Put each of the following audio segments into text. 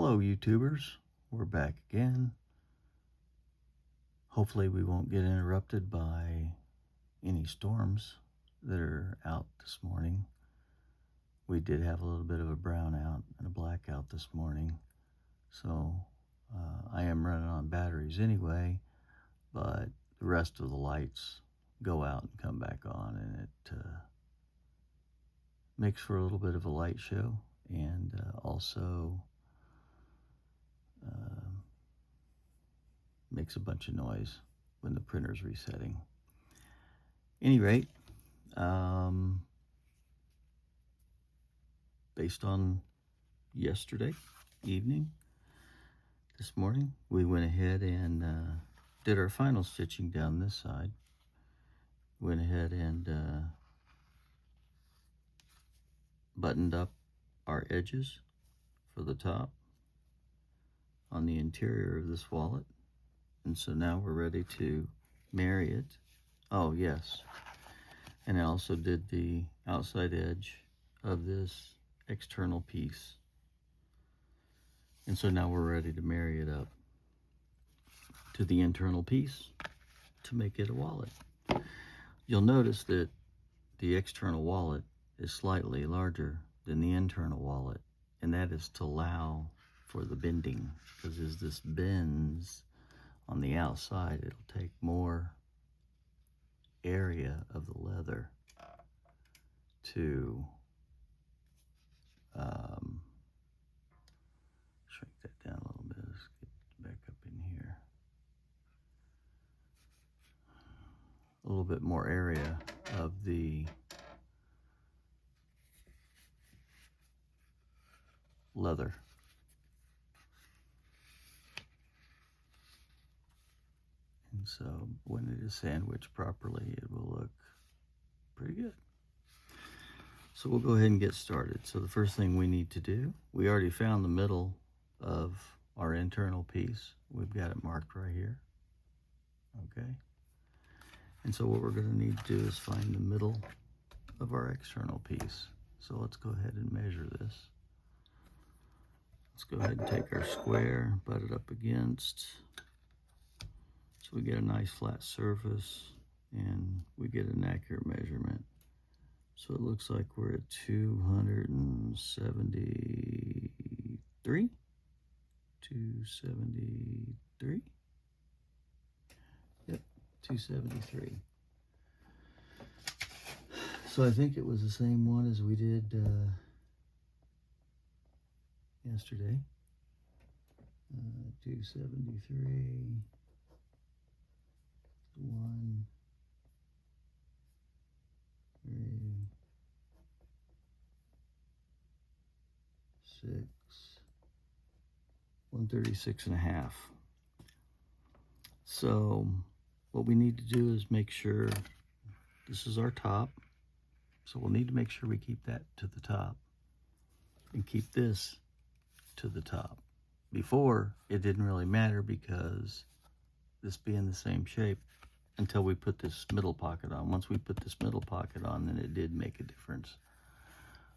Hello YouTubers, we're back again. Hopefully we won't get interrupted by any storms that are out this morning. We did have a little bit of a brownout and a blackout this morning, so I am running on batteries anyway, but the rest of the lights go out and come back on, and it makes for a little bit of a light show, and also makes a bunch of noise when the printer's resetting. Any rate, based on yesterday evening, this morning, we went ahead and did our final stitching down this side. Went ahead and buttoned up our edges for the top on the interior of this wallet. And so now we're ready to marry it. Oh, yes. And I also did the outside edge of this external piece. And so now we're ready to marry it up to the internal piece to make it a wallet. You'll notice that the external wallet is slightly larger than the internal wallet, and that is to allow for the bending, because as this bends on the outside, it'll take more area of the leather to shrink that down a little bit. Let's get back up in here. A little bit more area of the leather. And so when it is sandwiched properly, it will look pretty good. So we'll go ahead and get started. So the first thing we need to do, we already found the middle of our internal piece. We've got it marked right here. Okay. And so what we're going to need to do is find the middle of our external piece. So let's go ahead and measure this. Let's go ahead and take our square, butt it up against, so we get a nice flat surface and we get an accurate measurement. So it looks like we're at 273. 273. Yep, 273. So I think it was the same one as we did yesterday. 273. 1, 3, 6, 136.5. So what we need to do is make sure this is our top. So we'll need to make sure we keep that to the top and keep this to the top. Before, it didn't really matter because this being the same shape, until we put this middle pocket on. Once we put this middle pocket on, then it did make a difference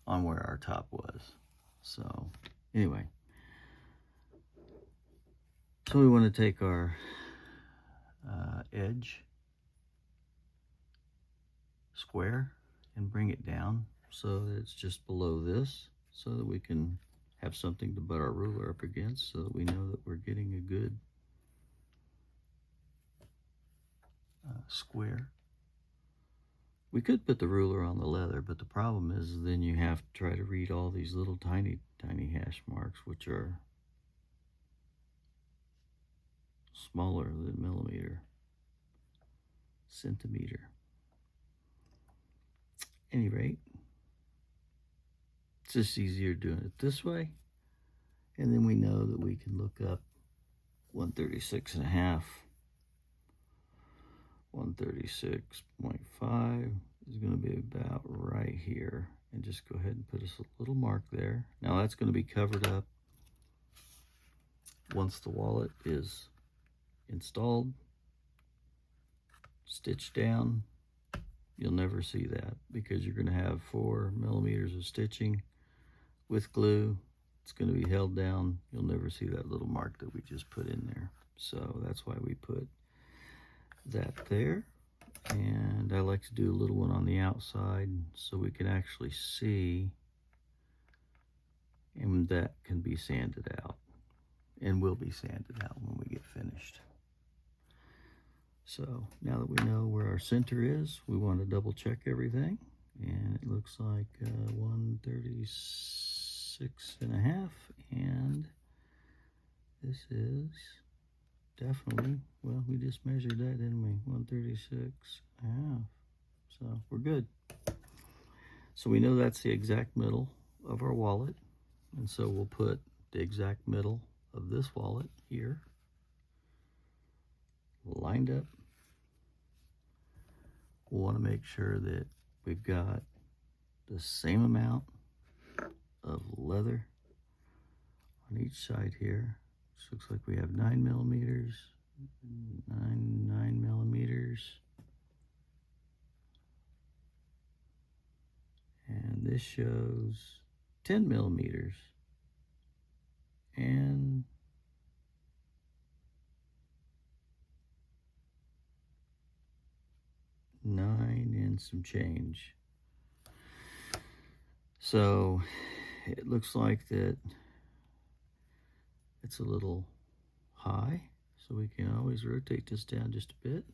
on where our top was. So anyway, so we want to take our edge square and bring it down so that it's just below this, so that we can have something to butt our ruler up against, so that we know that we're getting a good square. We could put the ruler on the leather, but the problem is then you have to try to read all these little tiny hash marks, which are smaller than millimeter, centimeter. Any rate, it's just easier doing it this way, and then we know that we can look up 136.5. 136.5 is going to be about right here, and just go ahead and put us a little mark there. Now that's going to be covered up once the wallet is installed, stitched down. You'll never see that because you're going to have 4 millimeters of stitching with glue it's going to be held down. You'll never see that little mark that we just put in there. So that's why we put that there. And I like to do a little one on the outside so we can actually see, and that can be sanded out and will be sanded out when we get finished. So now that we know where our center is, we want to double check everything, and it looks like 136.5, and this is definitely, well, we just measured that, didn't we? 136.5. So we're good. So we know that's the exact middle of our wallet, and so we'll put the exact middle of this wallet here, lined up. We'll want to make sure that we've got the same amount of leather on each side here. This looks like we have 9 millimeters, 9 millimeters. And this shows 10 millimeters. And nine and some change. So it looks like that it's a little high, so we can always rotate this down just a bit.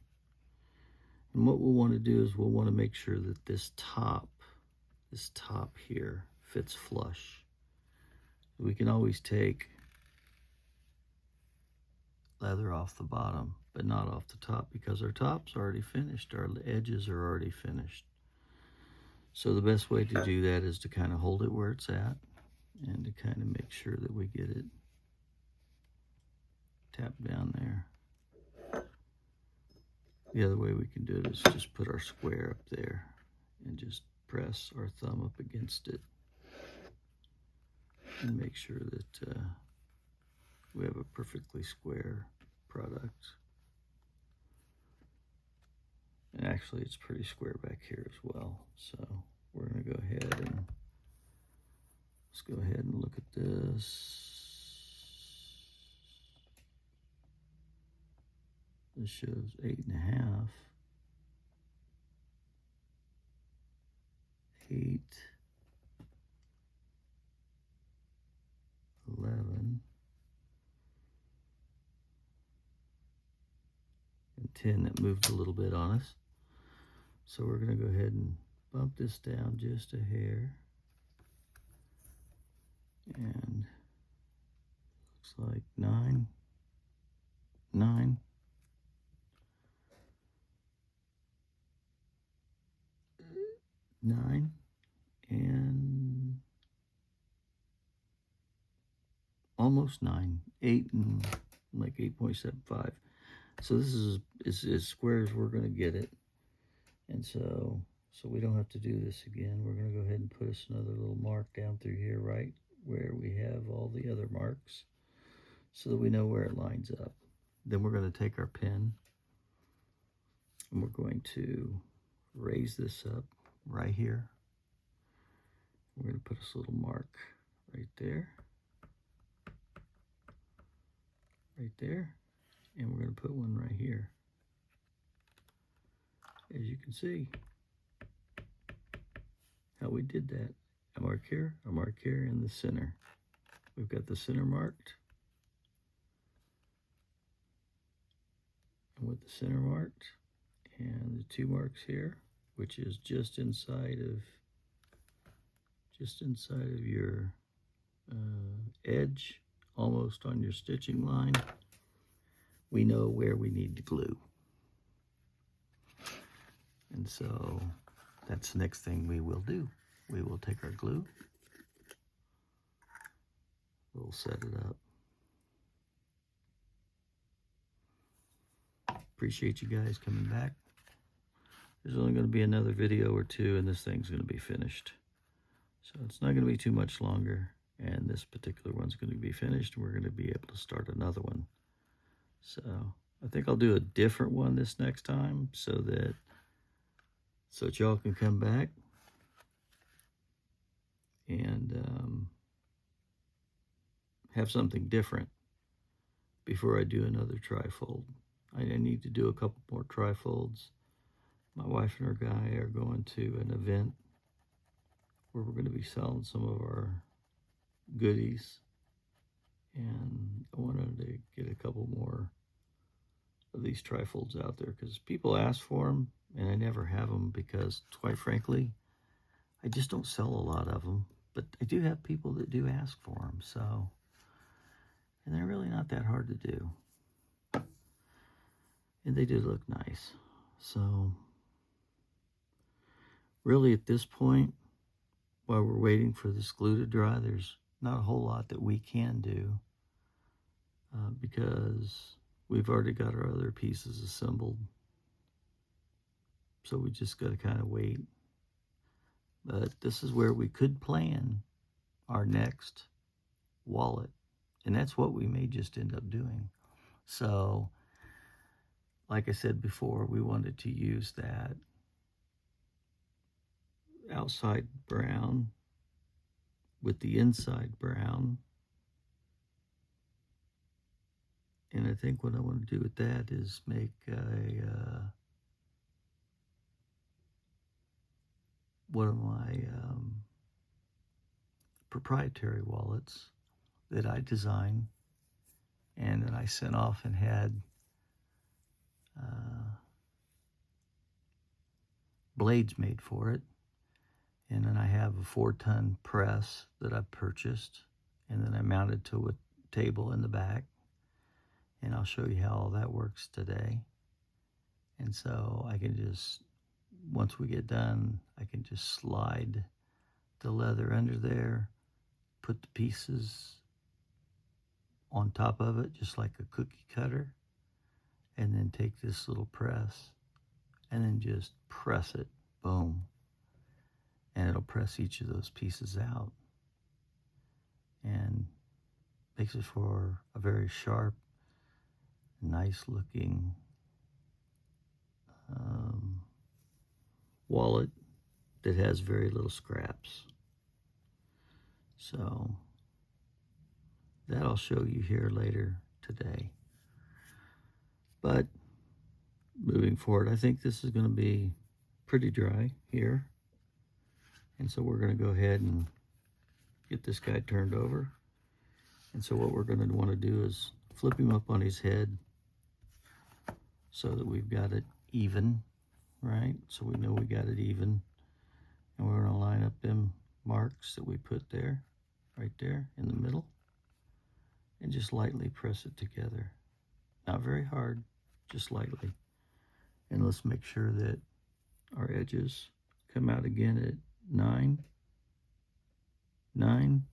And what we'll want to do is we'll want to make sure that this top here fits flush. We can always take leather off the bottom, but not off the top, because our top's already finished, our edges are already finished. So the best way to do that is to kind of hold it where it's at and to kind of make sure that we get it tapped down there. The other way we can do it is just put our square up there and just press our thumb up against it and make sure that we have a perfectly square product. And actually it's pretty square back here as well. So we're going to go ahead and let's go ahead and look at this. This shows 8.5. 8, 11, and 10. That moved a little bit on us. So we're going to go ahead and bump this down just a hair. And looks like 9, 9, 9, and almost 9, 8, and like 8.75. So this is as square as we're going to get it. And so we don't have to do this again. We're going to go ahead and put us another little mark down through here, right where we have all the other marks, so that we know where it lines up. Then we're going to take our pen and we're going to raise this up right here. We're going to put this little mark right there, and we're going to put one right here. As you can see how we did that. A mark here in the center. We've got the center marked. And with the center marked, and the 2 marks here, which is just inside of your edge, almost on your stitching line, we know where we need to glue. And so that's the next thing we will do. We will take our glue, we'll set it up. Appreciate you guys coming back. There's only going to be another video or 2, and this thing's going to be finished. So it's not going to be too much longer, and this particular one's going to be finished, and we're going to be able to start another one. So I think I'll do a different one this next time so that y'all can come back and have something different before I do another trifold. I need to do a couple more trifolds. My wife and her guy are going to an event where we're going to be selling some of our goodies, and I wanted to get a couple more of these trifolds out there because people ask for them, and I never have them because, quite frankly, I just don't sell a lot of them. But I do have people that do ask for them, so, and they're really not that hard to do, and they do look nice. So really at this point, while we're waiting for this glue to dry, there's not a whole lot that we can do because we've already got our other pieces assembled. So we just got to kind of wait. But this is where we could plan our next wallet. And that's what we may just end up doing. So, like I said before, we wanted to use that outside brown with the inside brown. And I think what I want to do with that is make one of my proprietary wallets that I designed and that I sent off and had blades made for it. And then I have a 4-ton press that I purchased, and then I mounted to a table in the back. And I'll show you how all that works today. And so I can just, once we get done, I can just slide the leather under there, put the pieces on top of it, just like a cookie cutter, and then take this little press and then just press it, boom. And it'll press each of those pieces out and makes it for a very sharp, nice looking wallet that has very little scraps. So that I'll show you here later today. But moving forward, I think this is going to be pretty dry here. And so we're going to go ahead and get this guy turned over. And so what we're going to want to do is flip him up on his head so that we've got it even, right? So we know we got it even. And we're going to line up them marks that we put there, right there in the middle, and just lightly press it together. Not very hard, just lightly. And let's make sure that our edges come out again at 9, 9,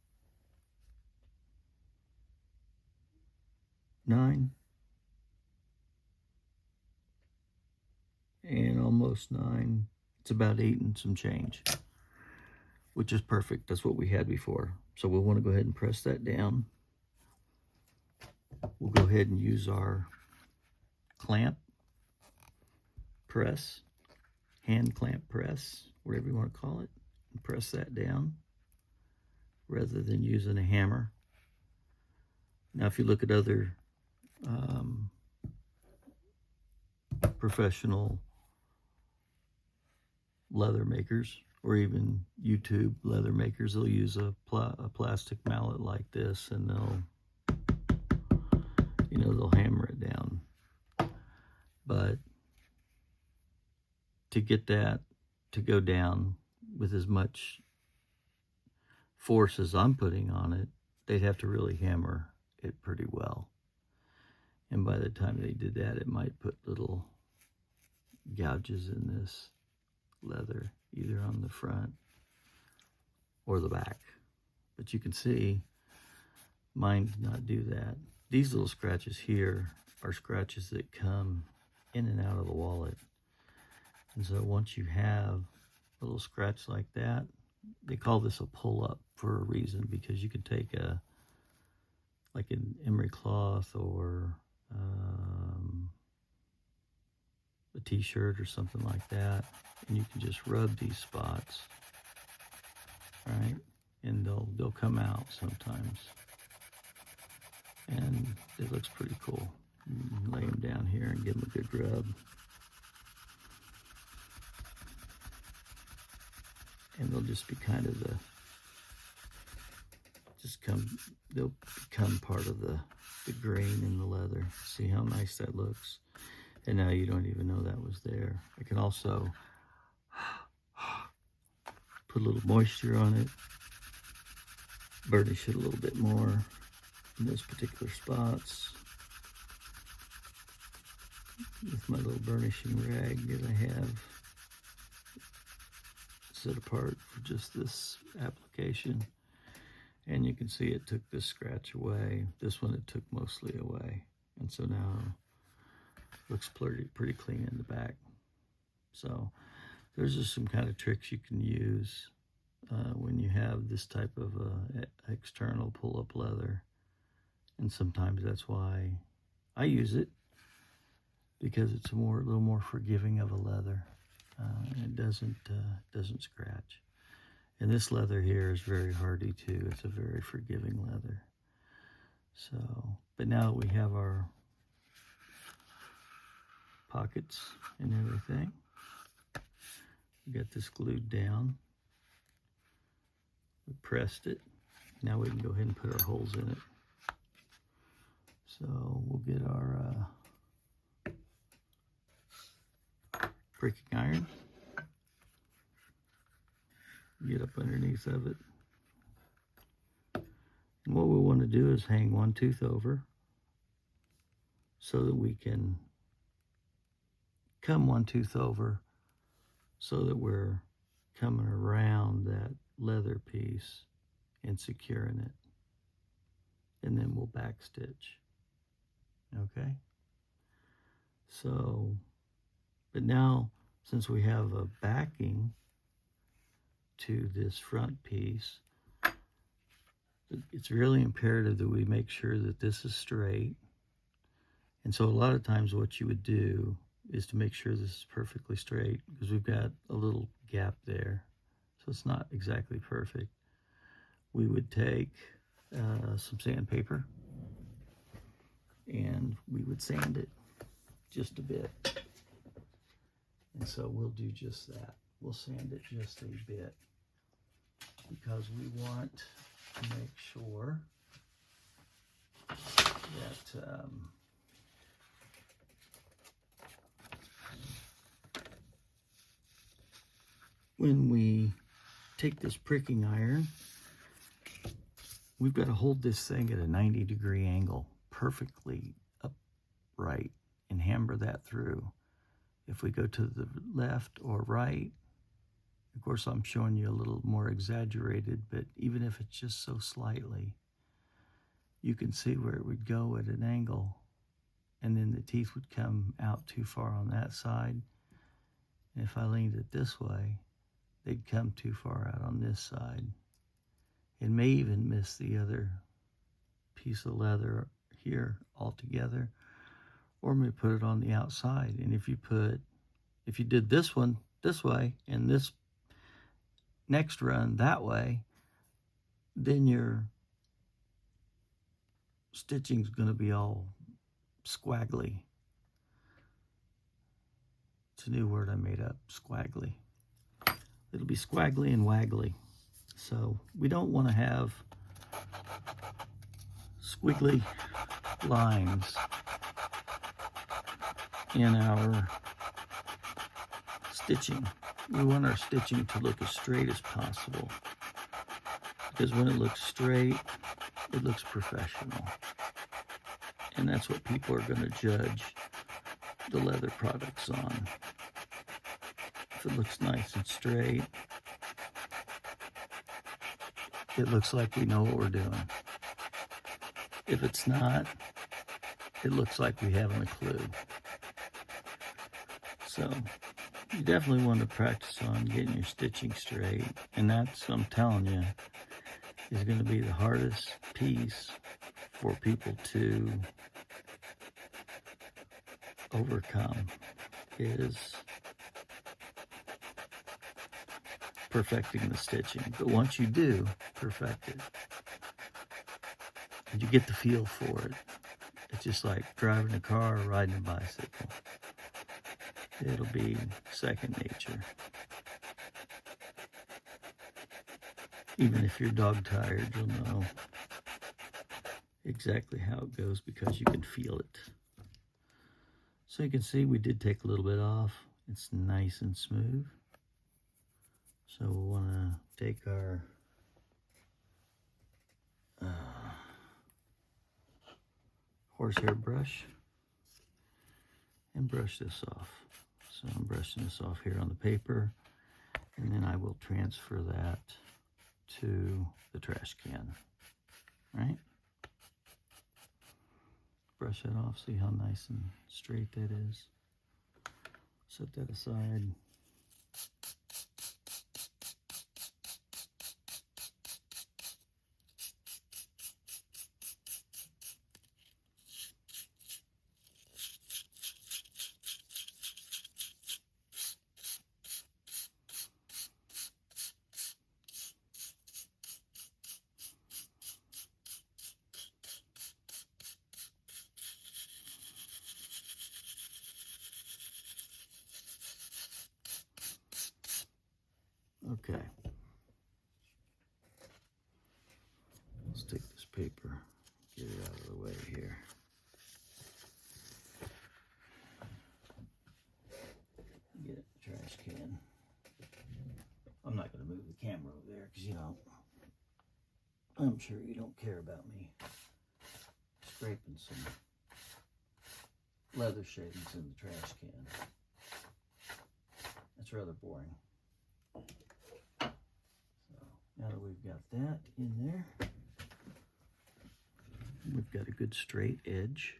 9, and almost 9. It's about 8 and some change, which is perfect. That's what we had before. So we'll want to go ahead and press that down. We'll go ahead and use our clamp press, hand clamp press, whatever you want to call it, and press that down rather than using a hammer. Now, if you look at other professional leather makers or even YouTube leather makers, they'll use a plastic mallet like this, and they'll hammer it down. But to get that to go down with as much force as I'm putting on it, they'd have to really hammer it pretty well. And by the time they did that, it might put little gouges in this leather, either on the front or the back. But you can see mine did not do that. These little scratches here are scratches that come in and out of the wallet. And so once you have a little scratch like that, they call this a pull-up for a reason, because you could take like an emery cloth or a t-shirt or something like that, and you can just rub these spots, right? And they'll come out sometimes. and it looks pretty cool. Lay them down here and give them a good rub. And they'll just be kind of they'll become part of the grain in the leather. See how nice that looks? And now you don't even know that was there. I can also put a little moisture on it, burnish it a little bit more in those particular spots with my little burnishing rag that I have set apart for just this application. And you can see it took this scratch away. This one it took mostly away. And so now it looks pretty clean in the back. So there's just some kind of tricks you can use when you have this type of external pull-up leather. And sometimes that's why I use it, because it's a little more forgiving of a leather. It doesn't scratch. And this leather here is very hardy too. It's a very forgiving leather. So, but now that we have our pockets and everything, we got this glued down. We pressed it. Now we can go ahead and put our holes in it. So we'll get our pricking iron. Get up underneath of it. And what we want to do is hang one tooth over so that we can come one tooth over so that we're coming around that leather piece and securing it. And then we'll back stitch. Okay? So, but now since we have a backing to this front piece, it's really imperative that we make sure that this is straight. And so a lot of times what you would do is to make sure this is perfectly straight, because we've got a little gap there, so it's not exactly perfect. We would take some sandpaper and we would sand it just a bit. And so we'll do just that. We'll sand it just a bit, because we want to make sure that when we take this pricking iron, we've got to hold this thing at a 90-degree angle, perfectly upright, and hammer that through. If we go to the left or right, of course I'm showing you a little more exaggerated, but even if it's just so slightly, you can see where it would go at an angle, and then the teeth would come out too far on that side. And if I leaned it this way, they'd come too far out on this side. It may even miss the other piece of leather here altogether, or may put it on the outside. And if you did this one this way and this next run that way, then your stitching's going to be all squaggly. It's a new word I made up, squaggly. It'll be squaggly and waggly. So we don't want to have squiggly lines in our stitching. We want our stitching to look as straight as possible, because when it looks straight, it looks professional. And that's what people are going to judge the leather products on. If it looks nice and straight, it looks like we know what we're doing. If it's not, it looks like we haven't a clue. So you definitely want to practice on getting your stitching straight. And that's, I'm telling you, is going to be the hardest piece for people to overcome, is perfecting the stitching. But once you do perfect it, and you get the feel for it. It's just like driving a car or riding a bicycle. It'll be second nature. Even if you're dog tired, you'll know exactly how it goes because you can feel it. So you can see we did take a little bit off. It's nice and smooth. So we'll want to take our horsehair brush and brush this off. So I'm brushing this off here on the paper, and then I will transfer that to the trash can, right? Brush that off, see how nice and straight that is. Set that aside. Okay. Let's take this paper, get it out of the way here. Get it in the trash can. I'm not going to move the camera over there because, I'm sure you don't care about me scraping some leather shavings in the trash can. That's rather boring. So now that we've got that in there, we've got a good straight edge.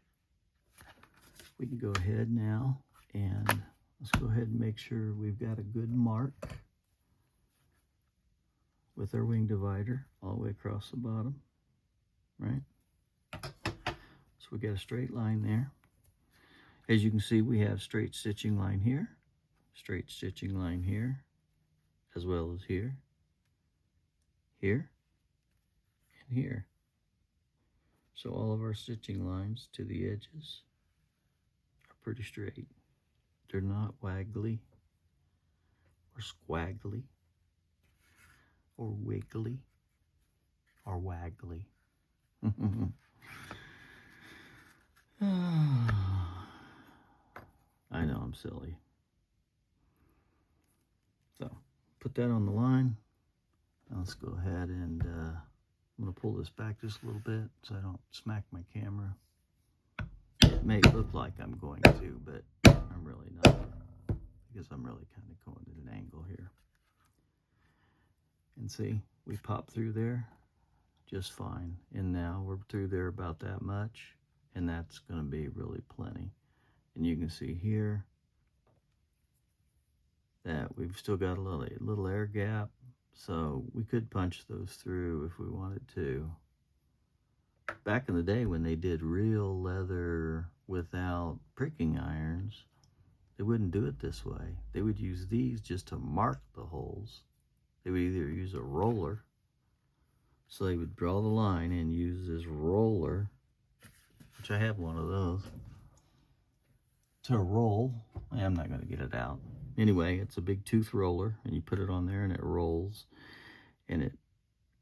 We can go ahead now and let's go ahead and make sure we've got a good mark with our wing divider all the way across the bottom, right? So we got a straight line there. As you can see, we have straight stitching line here, straight stitching line here, as well as here, here, and here. So all of our stitching lines to the edges are pretty straight. They're not waggly or squaggly or wiggly or waggly. I know I'm silly. So put that on the line. Now let's go ahead and I'm going to pull this back just a little bit so I don't smack my camera. It may look like I'm going to, but I'm really not, because I'm really kind of going at an angle here. And see, we pop through there just fine. And now we're through there about that much, and that's going to be really plenty. And you can see here that we've still got a little air gap, so we could punch those through if we wanted to. Back in the day when they did real leather without pricking irons, they wouldn't do it this way. They would use these just to mark the holes. They would either use a roller, so they would draw the line and use this roller, which I have one of those, to roll. I'm not going to get it out. Anyway, it's a big tooth roller, and you put it on there and it rolls, and it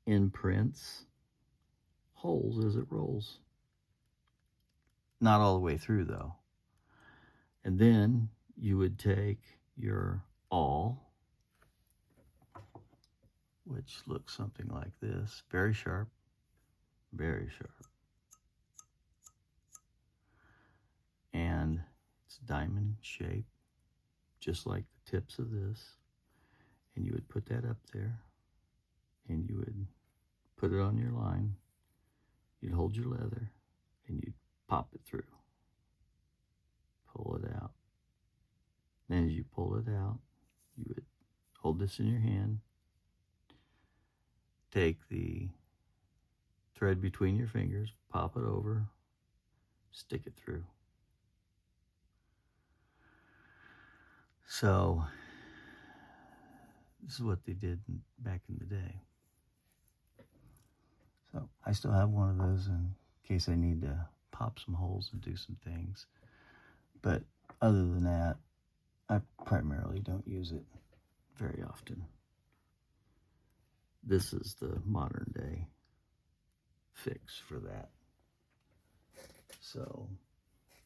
imprints holes as it rolls. Not all the way through though. And then you would take your awl, which looks something like this, very sharp, very sharp. And it's diamond shape, just like the tips of this. And you would put that up there, and you would put it on your line. You'd hold your leather, and you'd pop it through. Pull it out. Then as you pull it out, you would hold this in your hand, take the thread between your fingers, pop it over, stick it through. So this is what they did back in the day. So I still have one of those in in case I need to pop some holes and do some things. But other than that, I primarily don't use it very often. This is the modern day fix for that. So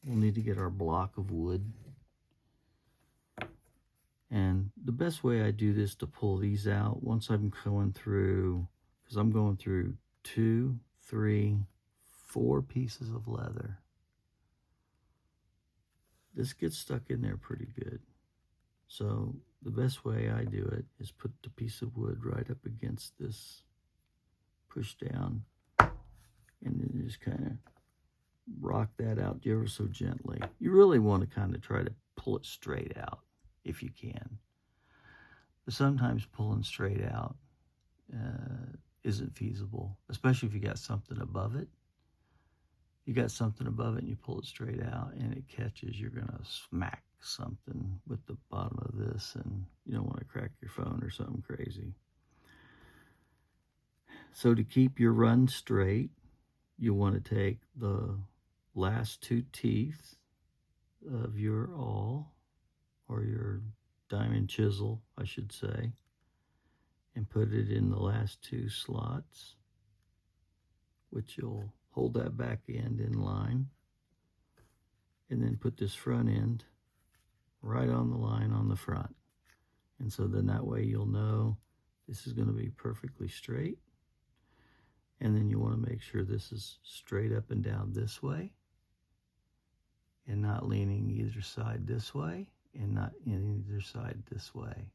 we'll need to get our block of wood. And the best way I do this to pull these out, once I'm going through, because I'm going through 2, 3, 4 pieces of leather. This gets stuck in there pretty good. So the best way I do it is put the piece of wood right up against this, push down, and then just kind of rock that out ever so gently. You really want to kind of try to pull it straight out if you can. But sometimes pulling straight out isn't feasible, especially if you got something above it. You got something above it and you pull it straight out and it catches, you're going to smack something with the bottom of this, and you don't want to crack your phone or something crazy. So to keep your run straight, you want to take the last 2 teeth of your awl, or your diamond chisel, I should say, and put it in the last 2 slots, which you'll hold that back end in line, and then put this front end right on the line on the front. And so then that way you'll know this is going to be perfectly straight. And then you want to make sure this is straight up and down this way, and not leaning either side this way, and not in either side this way.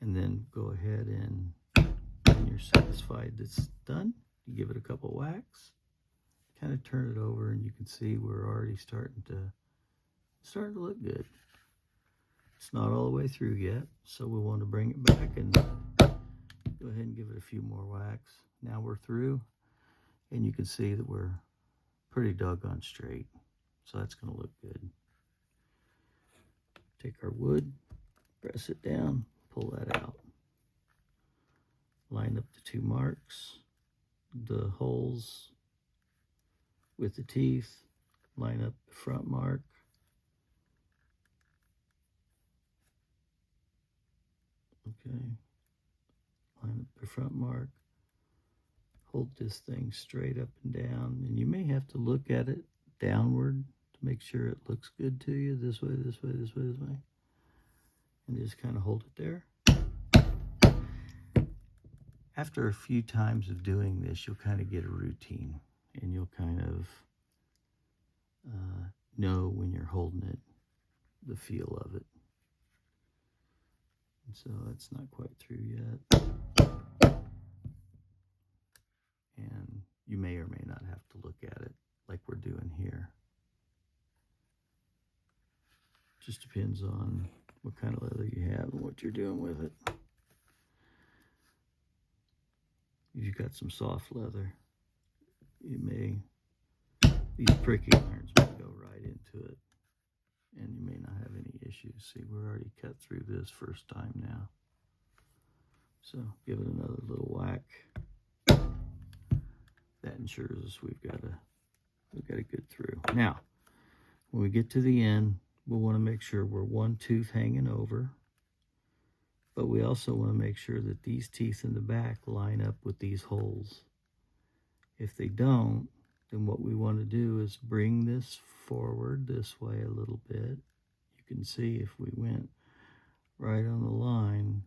And then go ahead and when you're satisfied it's done, you give it a couple whacks, kind of turn it over, and you can see we're already starting to look good. It's not all the way through yet, so we want to bring it back and go ahead and give it a few more whacks. Now we're through, and you can see that we're pretty doggone straight, so that's going to look good. Take our wood, press it down, pull that out. Line up the 2 marks, the holes with the teeth, line up the front mark. Okay, line up the front mark, hold this thing straight up and down, and you may have to look at it downward to make sure it looks good to you, this way, this way, this way, this way, and just kind of hold it there. After a few times of doing this, you'll kind of get a routine, and you'll kind of know when you're holding it, the feel of it. And so it's not quite through yet. And you may or may not have to look at it like we're doing here. Just depends on what kind of leather you have and what you're doing with it. If you've got some soft leather, these pricky irons may go right into it, and you may not have any issues. See, we're already cut through this first time now. So give it another little whack. That ensures us we've got a good through. Now, when we get to the end, we'll want to make sure we're 1 tooth hanging over, but we also want to make sure that these teeth in the back line up with these holes. If they don't, then what we want to do is bring this forward this way a little bit. You can see if we went right on the line,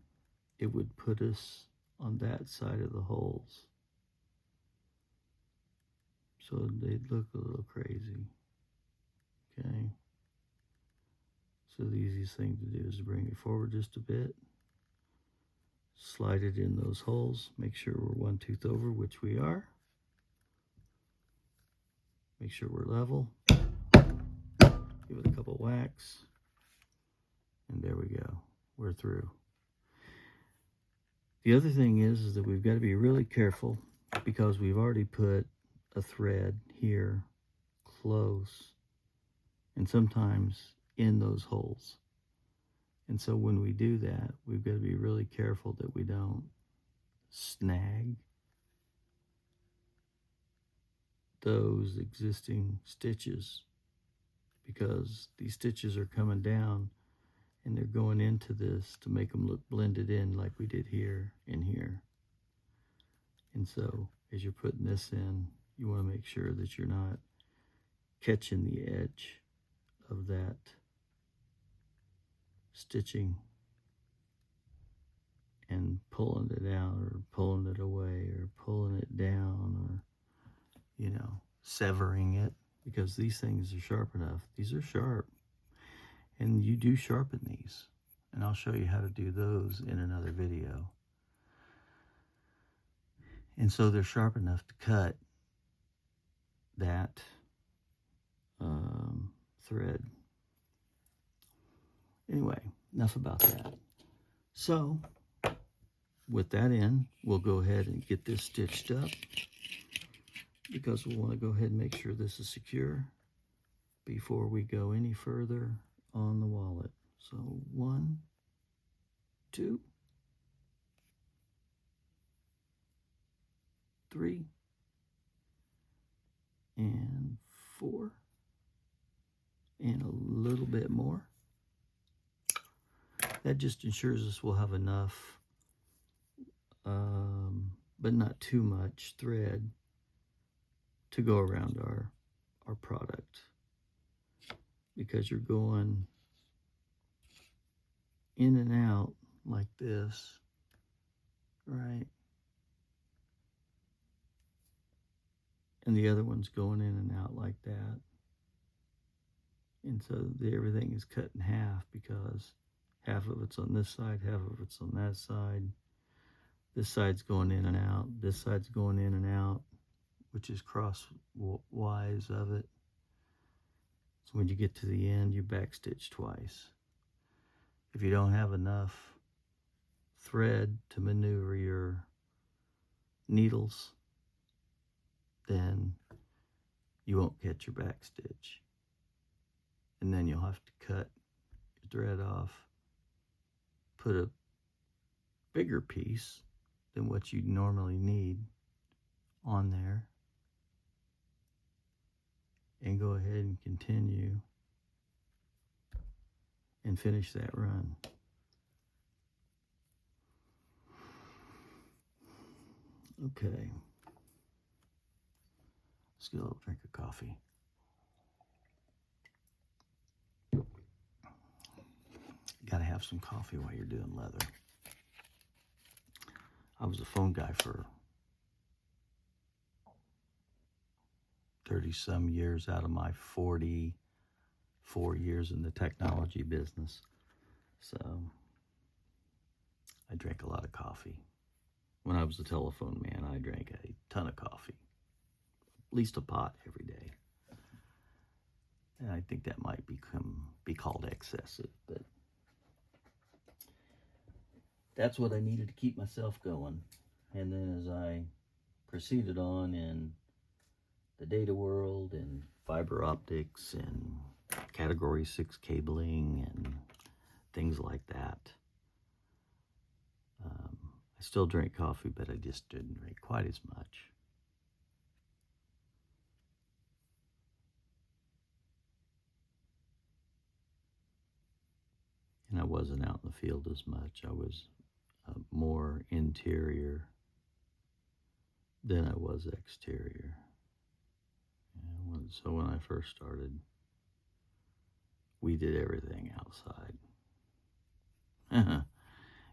it would put us on that side of the holes. So they'd look a little crazy. Okay. So the easiest thing to do is to bring it forward just a bit. Slide it in those holes. Make sure we're 1 tooth over, which we are. Make sure we're level. Give it a couple whacks. And there we go. We're through. The other thing is that we've got to be really careful, because we've already put a thread here close and sometimes in those holes. And so when we do that, we've got to be really careful that we don't snag those existing stitches, because these stitches are coming down and they're going into this to make them look blended in like we did here and here. And so as you're putting this in, you want to make sure that you're not catching the edge of that stitching and pulling it out or pulling it away or pulling it down or, you know, severing it, because these things are sharp enough. These are sharp, and you do sharpen these, and I'll show you how to do those in another video. And so they're sharp enough to cut that thread. Anyway, enough about that. So with that in, we'll go ahead and get this stitched up, because we'll want to go ahead and make sure this is secure before we go any further on the wallet. So 1, 2, 3, and 4, and a little bit more. That just ensures us we'll have enough, but not too much thread to go around our product, because you're going in and out like this, right? And the other one's going in and out like that. And so everything is cut in half, because half of it's on this side, half of it's on that side. This side's going in and out, this side's going in and out, which is crosswise of it. So when you get to the end, you backstitch twice. If you don't have enough thread to maneuver your needles, then you won't catch your backstitch. And then you'll have to cut your thread off, put a bigger piece than what you normally need on there, and go ahead and continue and finish that run. Okay. Let's get a little drink of coffee. Gotta have some coffee while you're doing leather. I was a phone guy for 30-some years out of my 44 years in the technology business. So I drank a lot of coffee. When I was a telephone man, I drank a ton of coffee, at least a pot every day. And I think that might be called excessive, but that's what I needed to keep myself going. And then as I proceeded on in the data world and fiber optics and category 6 cabling and things like that, I still drank coffee, but I just didn't drink quite as much. And I wasn't out in the field as much. I was more interior than I was exterior. So when I first started, we did everything outside.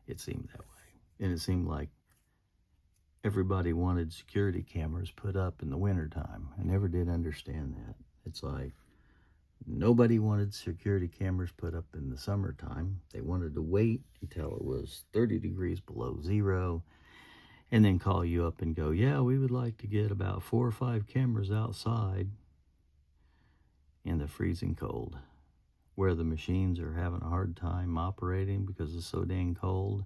It seemed that way. And it seemed like everybody wanted security cameras put up in the wintertime. I never did understand that. It's like nobody wanted security cameras put up in the summertime. They wanted to wait until it was 30 degrees below zero and then call you up and go, yeah, we would like to get about 4 or 5 cameras outside in the freezing cold, where the machines are having a hard time operating because it's so dang cold,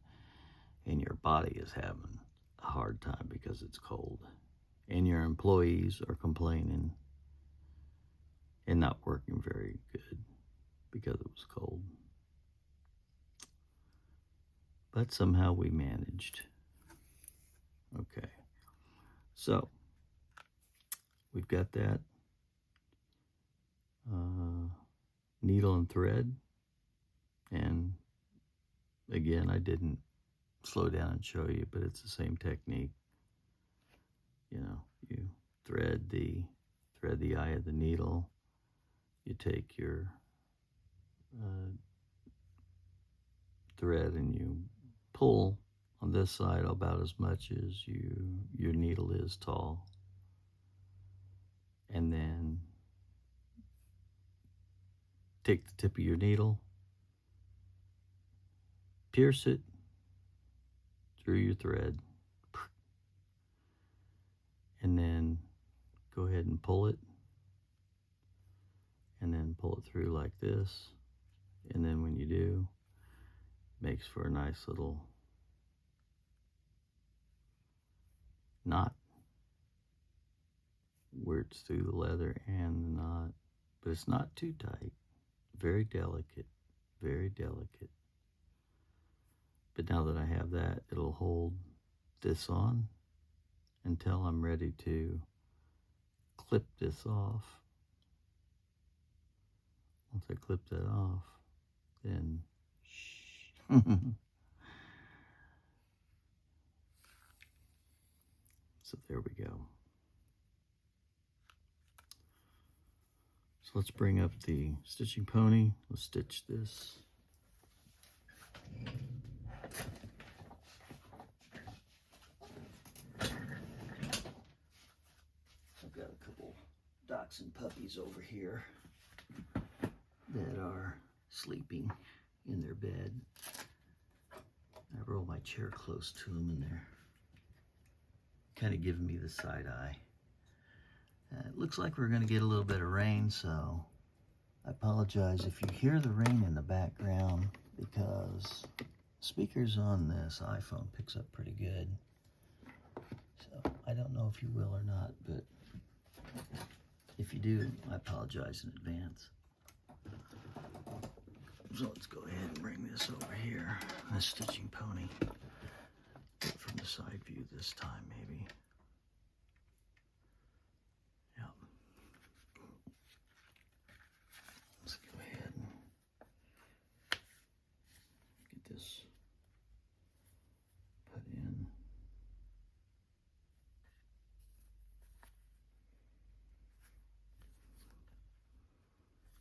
and your body is having a hard time because it's cold, and your employees are complaining and not working very good because it was cold. But somehow we managed. Okay, so we've got that needle and thread. And again, I didn't slow down and show you, but it's the same technique. You know, you thread the eye of the needle. You take your thread and you pull on this side about as much as your needle is tall, and then take the tip of your needle, pierce it through your thread, and then go ahead and pull it, and then pull it through like this. And then when you do, it makes for a nice little knot where it's through the leather and the knot, but it's not too tight. Very delicate, very delicate. But now that I have that, it'll hold this on until I'm ready to clip this off. Once I clip that off, then so there we go. So let's bring up the stitching pony. Let's stitch this. I've got a couple dachshund puppies over here that are sleeping in their bed. I roll my chair close to them and they're kind of giving me the side eye. It looks like we're going to get a little bit of rain, so I apologize if you hear the rain in the background, because speakers on this iPhone picks up pretty good. So I don't know if you will or not, but if you do, I apologize in advance. So let's go ahead and bring this over here, the stitching pony. Do it from the side view this time, maybe. Yep. Let's go ahead and get this put in.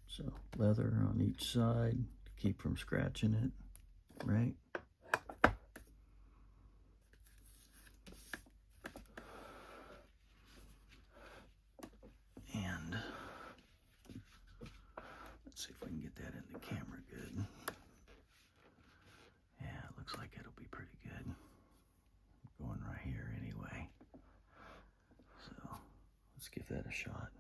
So leather on each side to keep from scratching it, right? And let's see if we can get that in the camera good. Yeah, it looks like it'll be pretty good. Going right here anyway. So let's give that a shot.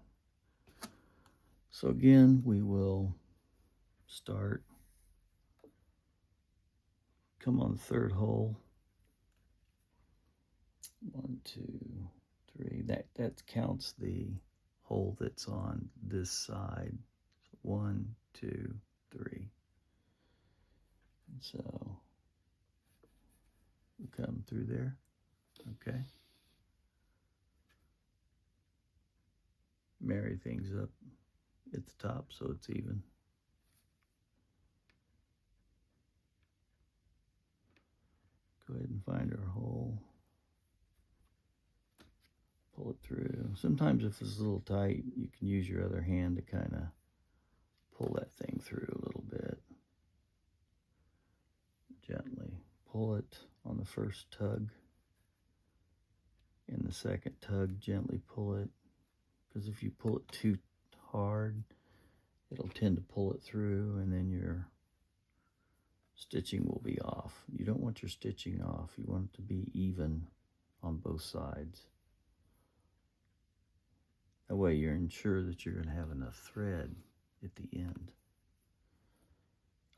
So again, we will start, come on the third hole. 1, 2, 3. That counts the hole that's on this side. 1, 2, 3. And so we'll come through there. Okay. Marry things up at the top so it's even. Go ahead and find our hole. Pull it through. Sometimes if it's a little tight, you can use your other hand to kind of pull that thing through a little bit. Gently pull it on the first tug. In the second tug, gently pull it. Because if you pull it too hard, it'll tend to pull it through and then your stitching will be off. You don't want your stitching off. You want it to be even on both sides. That way you're ensure that you're going to have enough thread at the end.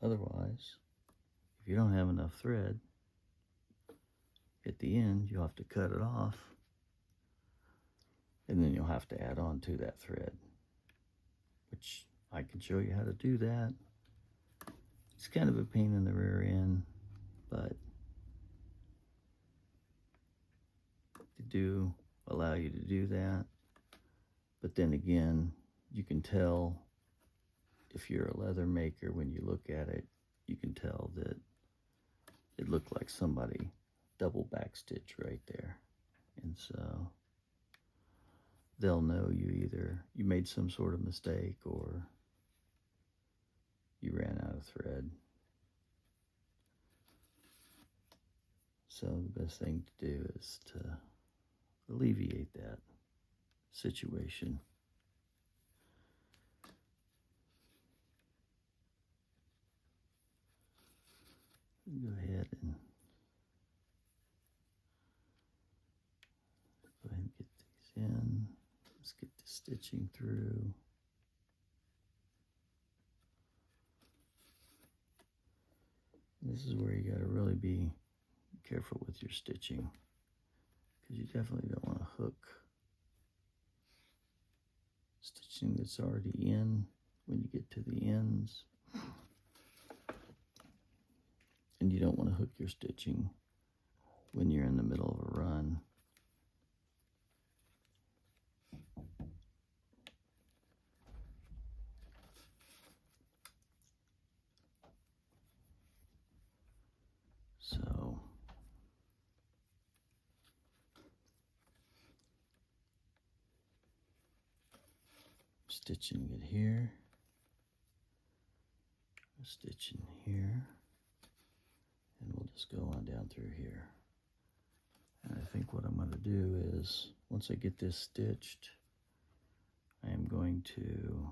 Otherwise, if you don't have enough thread at the end, you'll have to cut it off, and then you'll have to add on to that thread, which I can show you how to do that. It's kind of a pain in the rear end, but they do allow you to do that. But then again, you can tell if you're a leather maker, when you look at it, you can tell that it looked like somebody double backstitch right there. And so they'll know you made some sort of mistake or you ran out of thread. So the best thing to do is to alleviate that situation. Go ahead and get these in. Let's get the stitching through. This is where you got to really be careful with your stitching, because you definitely don't want to hook stitching that's already in when you get to the ends. And you don't want to hook your stitching when you're in the middle of a run. So stitching it here, stitching here, and we'll just go on down through here. And I think what I'm going to do is, once I get this stitched, I am going to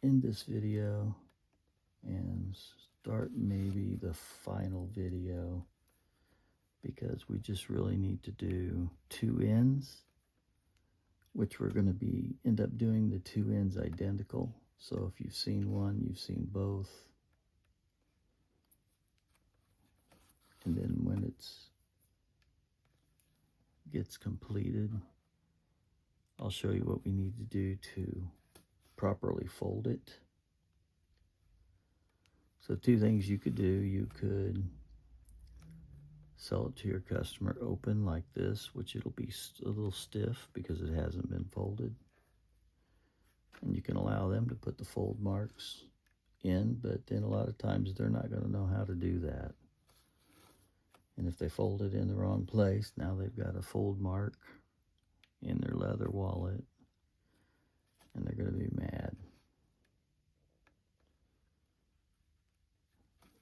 end this video and start maybe the final video, because we just really need to do 2 ends, which we're going to end up doing the 2 ends identical. So if you've seen one, you've seen both. And then when gets completed, I'll show you what we need to do to properly fold it. So 2 things you could do. You could sell it to your customer open like this, which it'll be a little stiff because it hasn't been folded. And you can allow them to put the fold marks in, but then a lot of times they're not going to know how to do that. And if they fold it in the wrong place, now they've got a fold mark in their leather wallet, and they're going to be mad.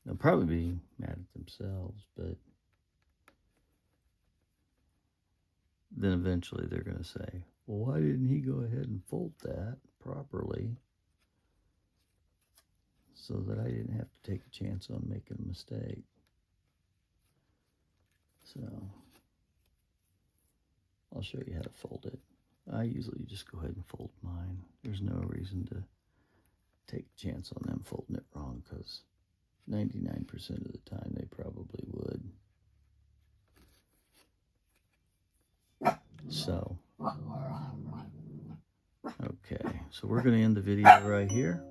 They'll probably be mad at themselves, but then eventually they're going to say, well, why didn't he go ahead and fold that properly so that I didn't have to take a chance on making a mistake? So I'll show you how to fold it. I usually just go ahead and fold mine. There's no reason to take a chance on them folding it wrong, because 99% of the time they probably would. So, okay, so we're going to end the video right here.